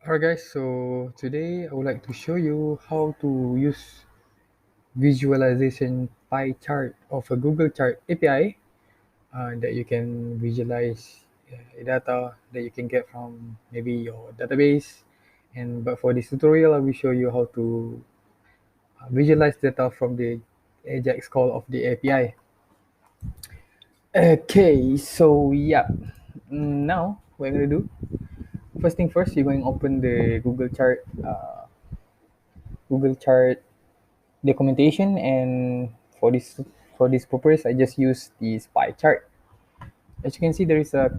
Alright guys, so today I would like to show you how to use visualization pie chart of a Google Chart API that you can visualize data that you can get from maybe your database. But for this tutorial, I will show you how to visualize data from the AJAX call of the API. Okay, so yeah, now what I'm gonna do. First thing first, you're going to open the Google Chart documentation, and for this purpose I just use this pie chart. As you can see, there is a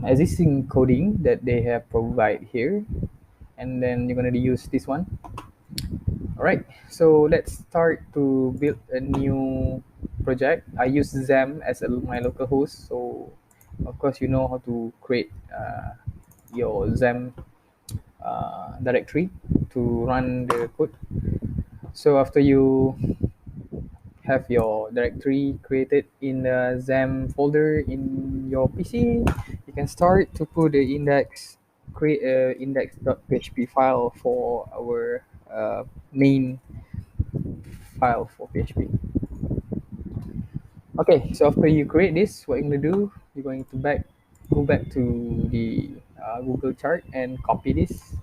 existing coding that they have provided here, and then you're going to use this one. All right, so let's start to build a new project. I use XAM as my local host, so of course you know how to create your XAM directory to run the code. So after you have your directory created in the XAM folder in your PC, you can start to put the create a index.php file for our main file for PHP. Okay, so after you create this, what you're going to do, you're going to go back to the Google chart and copy this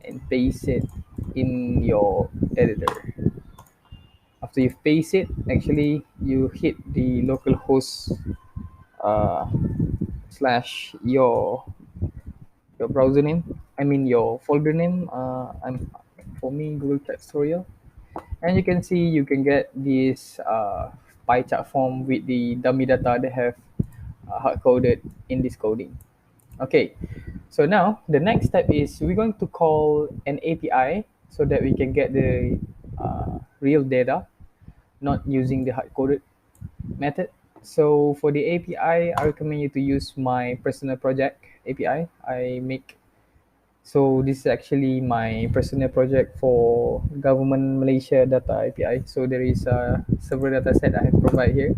and paste it in your editor. After you paste it, actually you hit the localhost uh, slash your browser name. I mean your folder name. I'm for me Google Chat Tutorial, and you can see you can get this pie chart form with the dummy data they have hard coded in this coding. Okay, so now the next step is we're going to call an API so that we can get the real data, not using the hard coded method. So for the API, I recommend you to use my personal project API I make. So this is actually my personal project for government Malaysia data API. So there is several data set I have provided here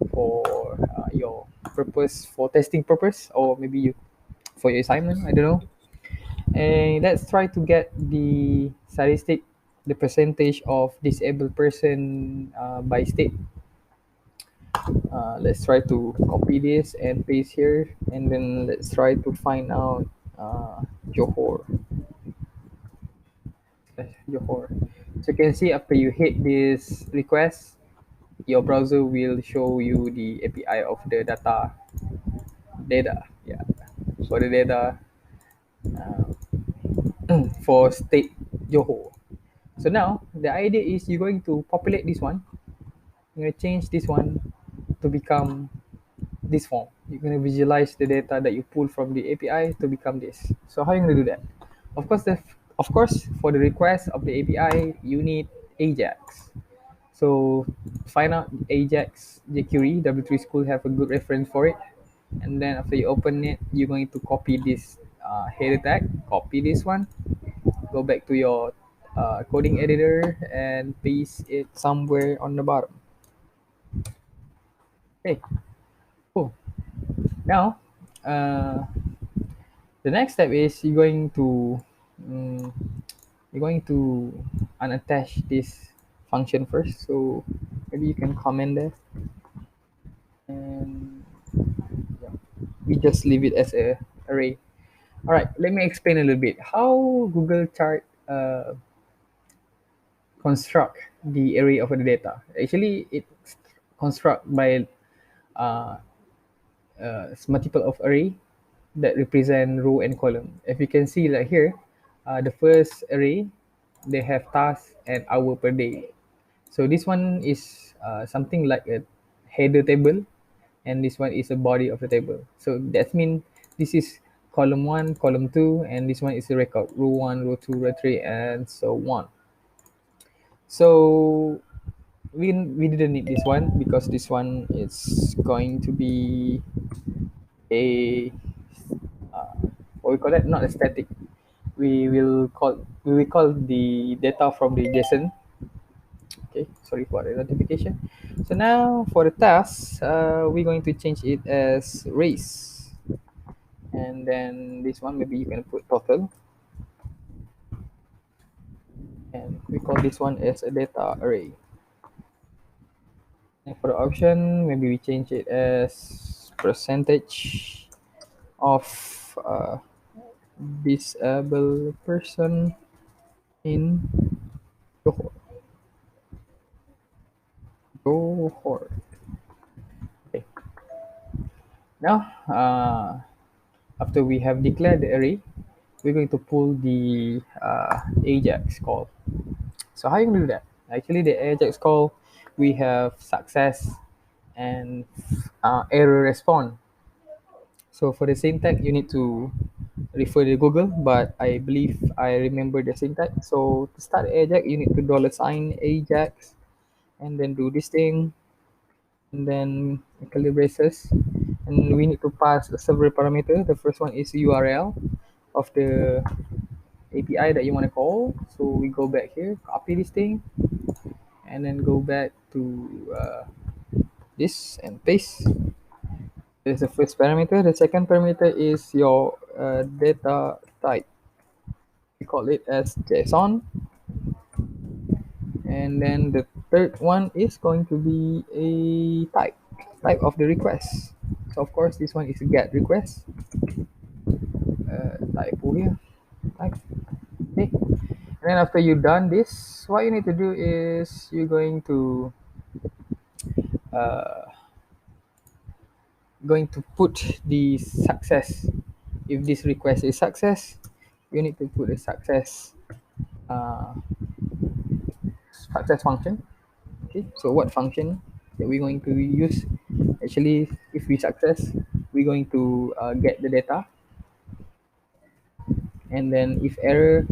for your purpose, for testing purpose, or maybe you for your assignment. I don't know. And let's try to get the statistic, the percentage of disabled person by state. Let's try to copy this and paste here, and then let's try to find out Johor. Johor. So you can see after you hit this request, your browser will show you the API of the data. Yeah, for the data for state Johor. So now the idea is you're going to populate this one. You're going to change this one to become this form. You're going to visualize the data that you pull from the API to become this. So how are you going to do that? Of course, for the request of the API, you need AJAX. So find out AJAX jQuery. W3 School have a good reference for it. And then after you open it, you're going to copy this header tag. Copy this one. Go back to your coding editor and paste it somewhere on the bottom. Okay, cool. Now, the next step is um, you're going to unattach this function first. So maybe you can comment there, and yeah, we just leave it as a array. All right, let me explain a little bit how Google Chart construct the array of the data. Actually, it's construct by uh, multiple of array that represent row and column. If you can see like here, the first array, they have task and hour per day. So this one is something like a header table, and this one is a body of the table. So that means this is column 1, column 2, and this one is a record, row 1, row 2, row 3, and so on. So we didn't need this one because this one is going to be a what we call that, not a static. We will call the data from the JSON. Okay, sorry for the notification. So now for the task, we're going to change it as race, and then this one maybe you can put total. and we call this one as a data array. And for the option, maybe we change it as percentage of disabled person in cohort. Cohort. Okay. Now, after we have declared the array, we're going to pull the AJAX call. So how you gonna do that? Actually, the AJAX call, we have success and error response. So for the syntax, you need to refer to Google, but I believe I remember the syntax. So to start AJAX, you need to $sign AJAX and then do this thing and then curly braces. And we need to pass several parameters. The first one is URL of the API that you want to call. So we go back here, copy this thing, and then go back to this and paste. This is the first parameter. The second parameter is your data type. We call it as JSON. And then the third one is going to be a type of the request. So of course this one is a get request. Typo here. Type. Okay. And then after you've done this, what you need to do is you're uh, going to put the success. If this request is success, you need to put a uh, success function. Okay, so what function that we're going to use? Actually, if we success, we're going to get the data, and then if error,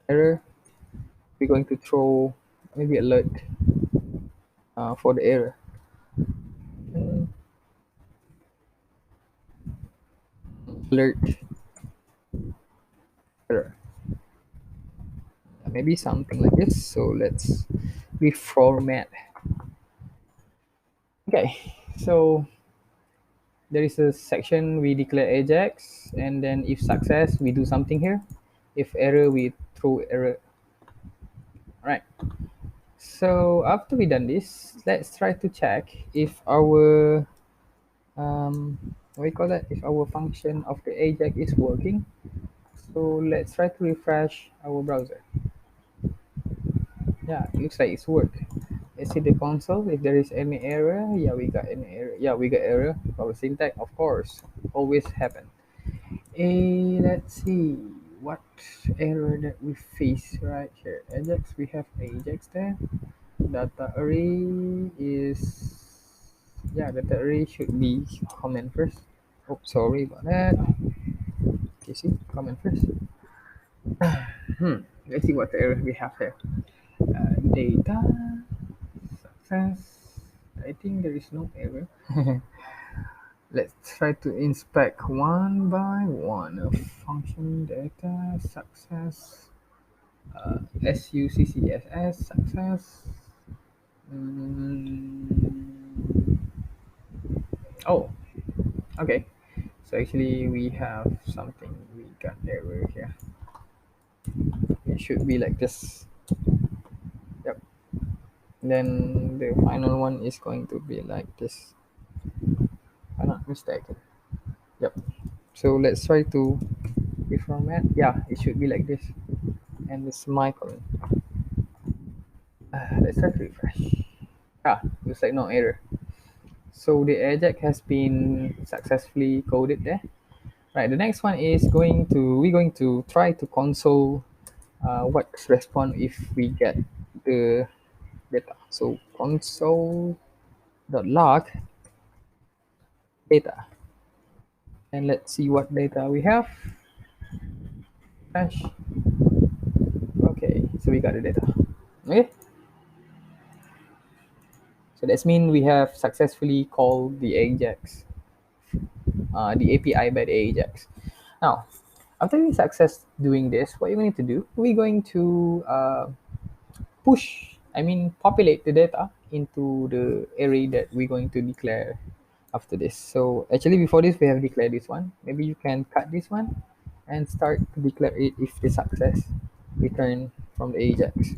we're going to throw maybe alert for the error. Alert error. Maybe something like this. So let's reformat. Okay, so there is a section we declare AJAX, and then if success, we do something here. If error, we throw error. All right. So after we done this, let's try to check if our what we call that, if our function of the AJAX is working. So let's try to refresh our browser. Yeah, it looks like it's work. Let's see the console. If there is any error, yeah, we got any error. Yeah, we got error. Our syntax, of course, always happen. Let's see what error that we face right here. Ajax, we have Ajax there. Data array is, yeah, data array should be comment first. Oh, sorry about that. Okay, see, comment first. Let's see what error we have here. Data success. I think there is no error. Let's try to inspect one by one. Function data success. SUCCSS success. Mm, oh, okay. So actually we have something. We got error here. It should be like this. Yep. Then the final one is going to be like this. If I'm not mistaken. Yep. So let's try to reformat. Yeah, it should be like this. And the semicolon. Let's try to refresh. Looks like no error. So the AJAX has been successfully coded there. Right. The next one is we're going to try to console what's respond if we get the data. So console.log data, and let's see what data we have. Hash. Okay, so we got the data. Okay. So that's mean we have successfully called the AJAX, the API by the AJAX. Now, after we success doing this, what you need to do, we're going to populate the data into the array that we're going to declare after this. So actually before this, we have declared this one. Maybe you can cut this one and start to declare it if the success. return from the AJAX.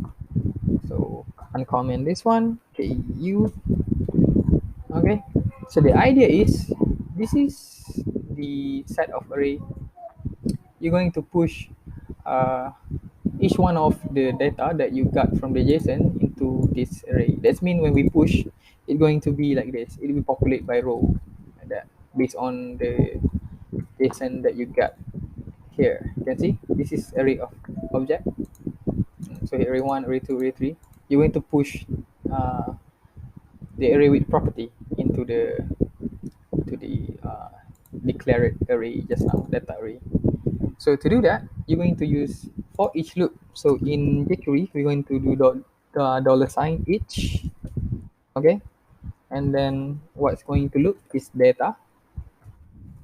So uncomment this one, KU. Okay. So the idea is this is the set of array. You're going to push uh, each one of the data that you got from the JSON into this array. That's mean when we push, it's going to be like this. It will populate by row, like that, based on the JSON that you got here. You can see this is array of object. So array one, array two, array three. You're going to push uh, the array with property into the declared array just now, data array. So to do that, you're going to use for each loop. So in jQuery, we're going to do dollar sign each, okay? And then what's going to loop is data,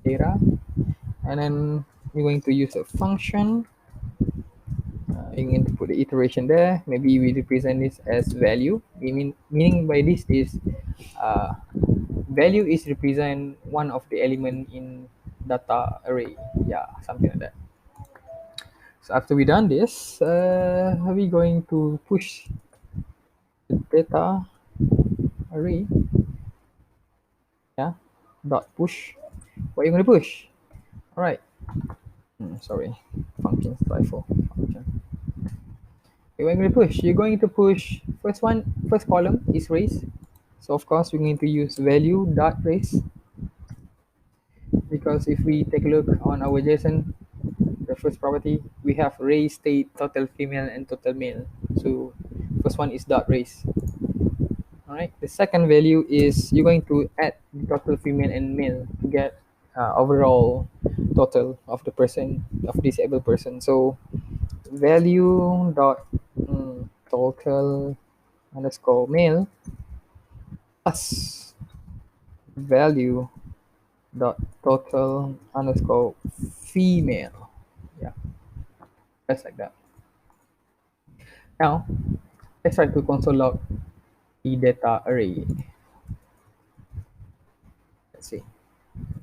and then you're going to use a function. You're going to put the iteration there. Maybe we represent this as value. Meaning by this is uh, value is represent one of the element in data array. Yeah, something like that. So after we done this, we going to push the data array. Yeah, dot push. What are you going to push? All right. Sorry, function typo. Function. You're going to push. You're going to push first column is race. So of course we're going to use value dot race, because if we take a look on our JSON, the first property we have race, state, total female, and total male. So first one is dot race. All right. The second value is you're going to add the total female and male to get overall total of the person, of disabled person. So value dot total underscore male plus value dot total underscore female. Yeah, just like that. Now let's try to console log the data array. Let's see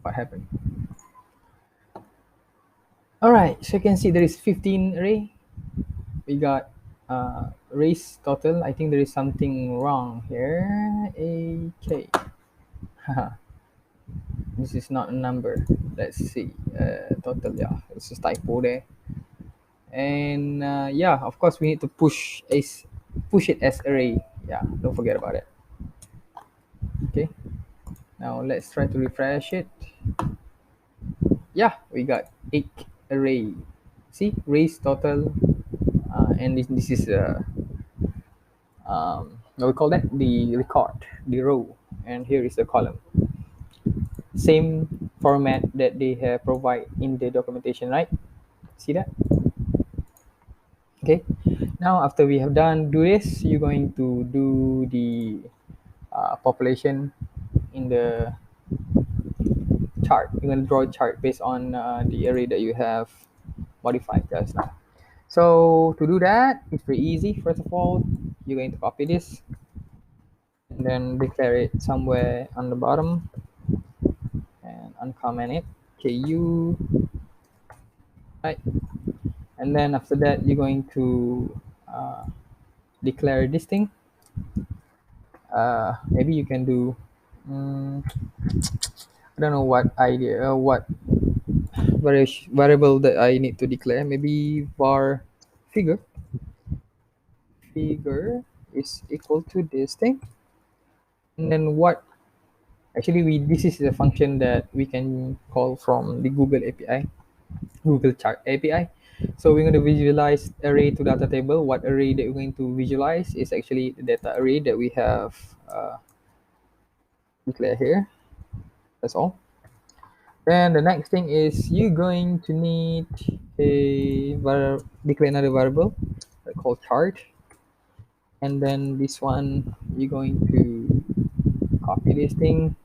what happened. All right, so you can see there is 15 array. We got race total. I think there is something wrong here. AK. This is not a number. Let's see. Total, yeah, it's a typo there. And yeah, of course we need to push it as array. Yeah, don't forget about it. Okay. Now let's try to refresh it. Yeah, we got 8 array. See, race total, and this is what we call that, the record, the row, and here is the column. Same format that they have provide in the documentation, right? See that? Okay. Now after we have done do this, you're going to do the population in the chart. You're going to draw a chart based on the array that you have modified just now. So to do that, it's very easy. First of all, you're going to copy this and then declare it somewhere on the bottom and uncomment it. KU, right? And then after that, you're going to declare this thing. Maybe you can do, I don't know what idea, what variable that I need to declare. Maybe var figure. Figure is equal to this thing. And then what? Actually, this is a function that we can call from the Google API, Google Chart API. So we're going to visualize array to data table. What array that we're going to visualize is actually the data array that we have declared here. That's all. Then the next thing is you're going to need declare another variable called chart. And then this one, you're going to copy this thing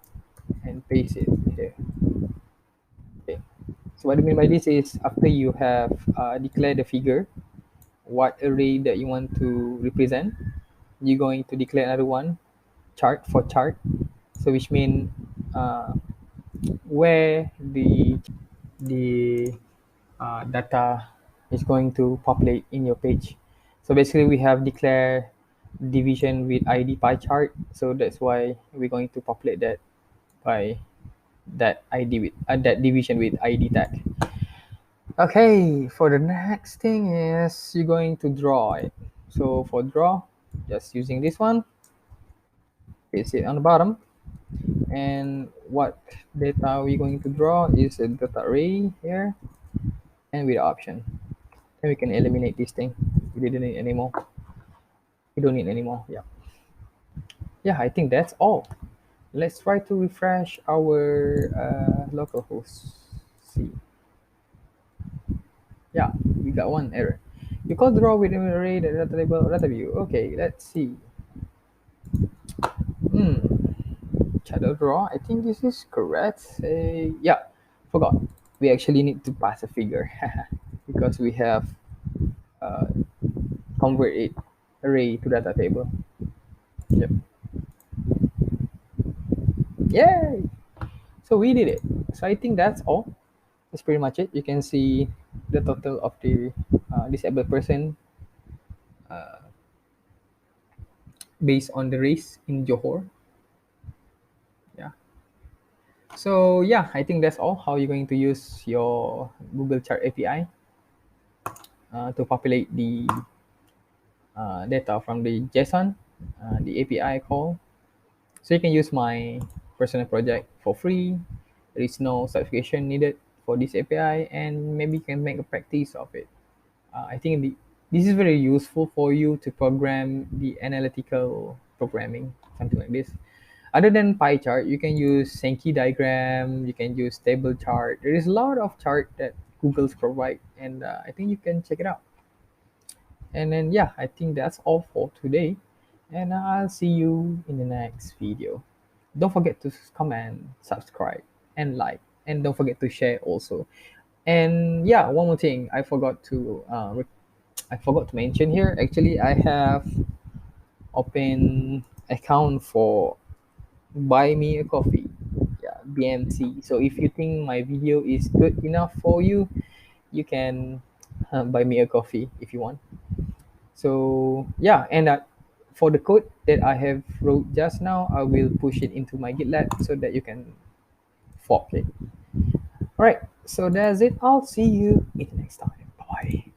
and paste it here. Okay. So what I mean by this is after you have declared the figure, what array that you want to represent, you're going to declare another one, chart for chart. So which means where the data is going to populate in your page. So basically we have declare division with ID pie chart. So that's why we're going to populate that by that ID with that division with ID tag. Okay, for the next thing is you're going to draw it. So for draw, just using this one, paste it on the bottom. And what data we're going to draw is a data array here and with option. Then we can eliminate this thing. We didn't need anymore. We don't need anymore. Yeah. Yeah, I think that's all. Let's try to refresh our localhost. See. Yeah, we got one error. You call draw with an array the data table data view. Okay, let's see. Hmm. Shadow draw. I think this is correct. Yeah, forgot. We actually need to pass a figure because we have uh, convert it array to data table. Yep. Yay! So we did it. So I think that's all. That's pretty much it. You can see the total of the disabled person based on the race in Johor. Yeah. So yeah, I think that's all. How you're going to use your Google Chart API to populate the data from the JSON, the API call. So you can use my personal project for free. There is no certification needed for this API, and maybe you can make a practice of it. I think this is very useful for you to program the analytical programming, something like this. Other than pie chart, you can use Sankey diagram, you can use table chart. There is a lot of chart that Google's provide, and I think you can check it out. And then yeah, I think that's all for today, and I'll see you in the next video. Don't forget to comment, subscribe, and like, and don't forget to share also. And yeah, one more thing I forgot to mention here. Actually, I have open account for Buy Me a Coffee. Yeah, BMC. So if you think my video is good enough for you, you can buy me a coffee if you want. So yeah, and for the code that I have wrote just now, I will push it into my GitLab so that you can fork it. All right, so that's it. I'll see you in the next time. Bye.